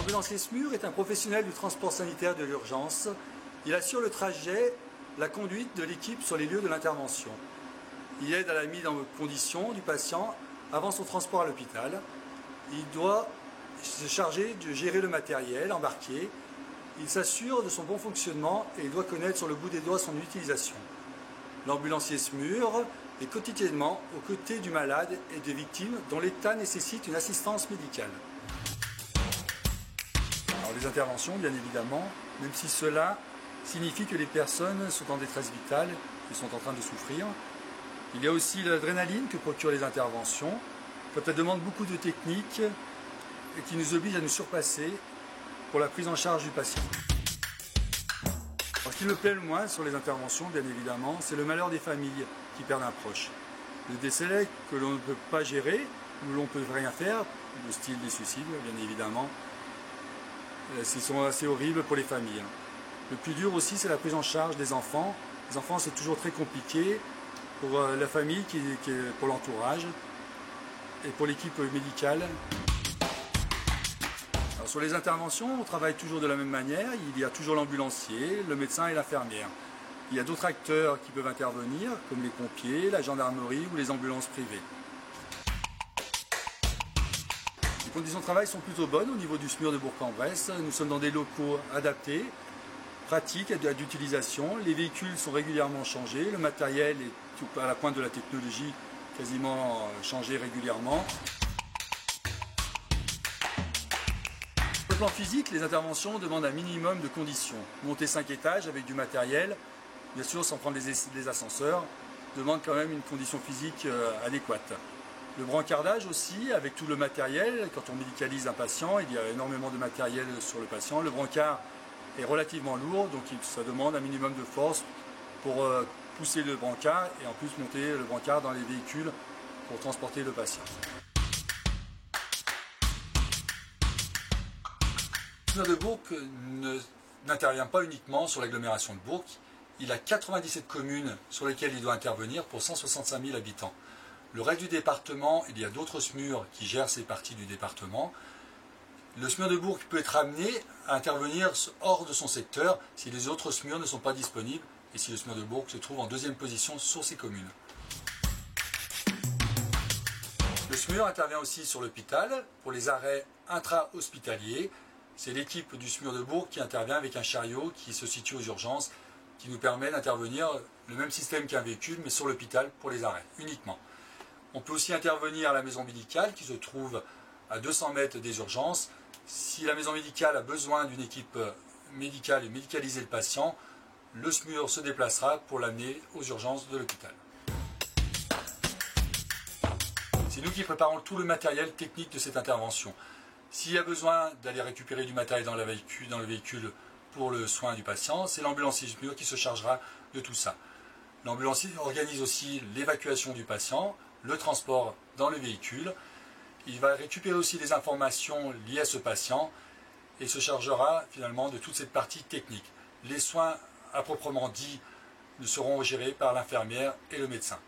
L'ambulancier SMUR est un professionnel du transport sanitaire de l'urgence. Il assure le trajet, la conduite de l'équipe sur les lieux de l'intervention. Il aide à la mise en condition du patient avant son transport à l'hôpital. Il doit se charger de gérer le matériel embarqué. Il s'assure de son bon fonctionnement et il doit connaître sur le bout des doigts son utilisation. L'ambulancier SMUR est quotidiennement aux côtés du malade et des victimes dont l'état nécessite une assistance médicale. Alors les interventions, bien évidemment, même si cela signifie que les personnes sont en détresse vitale et sont en train de souffrir. Il y a aussi l'adrénaline que procurent les interventions, quand elles demandent beaucoup de techniques et qui nous obligent à nous surpasser pour la prise en charge du patient. Alors, ce qui me plaît le moins sur les interventions, bien évidemment, c'est le malheur des familles qui perdent un proche. Le décès que l'on ne peut pas gérer, où l'on ne peut rien faire, le style des suicides, bien évidemment, ce sont assez horribles pour les familles. Le plus dur aussi, c'est la prise en charge des enfants. Les enfants, c'est toujours très compliqué pour la famille, pour l'entourage et pour l'équipe médicale. Alors, sur les interventions, on travaille toujours de la même manière. Il y a toujours l'ambulancier, le médecin et l'infirmière. Il y a d'autres acteurs qui peuvent intervenir, comme les pompiers, la gendarmerie ou les ambulances privées. Les conditions de travail sont plutôt bonnes au niveau du SMUR de Bourg-en-Bresse. Nous sommes dans des locaux adaptés, pratiques d'utilisation. Les véhicules sont régulièrement changés. Le matériel est à la pointe de la technologie, quasiment changé régulièrement. Sur le plan physique, les interventions demandent un minimum de conditions. Monter 5 étages avec du matériel, bien sûr sans prendre les ascenseurs, demande quand même une condition physique adéquate. Le brancardage aussi, avec tout le matériel, quand on médicalise un patient, il y a énormément de matériel sur le patient. Le brancard est relativement lourd, donc ça demande un minimum de force pour pousser le brancard et en plus monter le brancard dans les véhicules pour transporter le patient. Le SMUR de Bourg n'intervient pas uniquement sur l'agglomération de Bourg. Il a 97 communes sur lesquelles il doit intervenir pour 165 000 habitants. Le reste du département, il y a d'autres SMUR qui gèrent ces parties du département. Le SMUR de Bourg peut être amené à intervenir hors de son secteur si les autres SMUR ne sont pas disponibles et si le SMUR de Bourg se trouve en deuxième position sur ces communes. Le SMUR intervient aussi sur l'hôpital pour les arrêts intra-hospitaliers. C'est l'équipe du SMUR de Bourg qui intervient avec un chariot qui se situe aux urgences, qui nous permet d'intervenir le même système qu'un véhicule, mais sur l'hôpital pour les arrêts, uniquement. On peut aussi intervenir à la maison médicale qui se trouve à 200 mètres des urgences. Si la maison médicale a besoin d'une équipe médicale et médicaliser le patient, le SMUR se déplacera pour l'amener aux urgences de l'hôpital. C'est nous qui préparons tout le matériel technique de cette intervention. S'il y a besoin d'aller récupérer du matériel dans le véhicule pour le soin du patient, c'est l'ambulancier SMUR qui se chargera de tout ça. L'ambulancier organise aussi l'évacuation du patient, le transport dans le véhicule. Il va récupérer aussi des informations liées à ce patient et se chargera finalement de toute cette partie technique. Les soins à proprement dit seront gérés par l'infirmière et le médecin.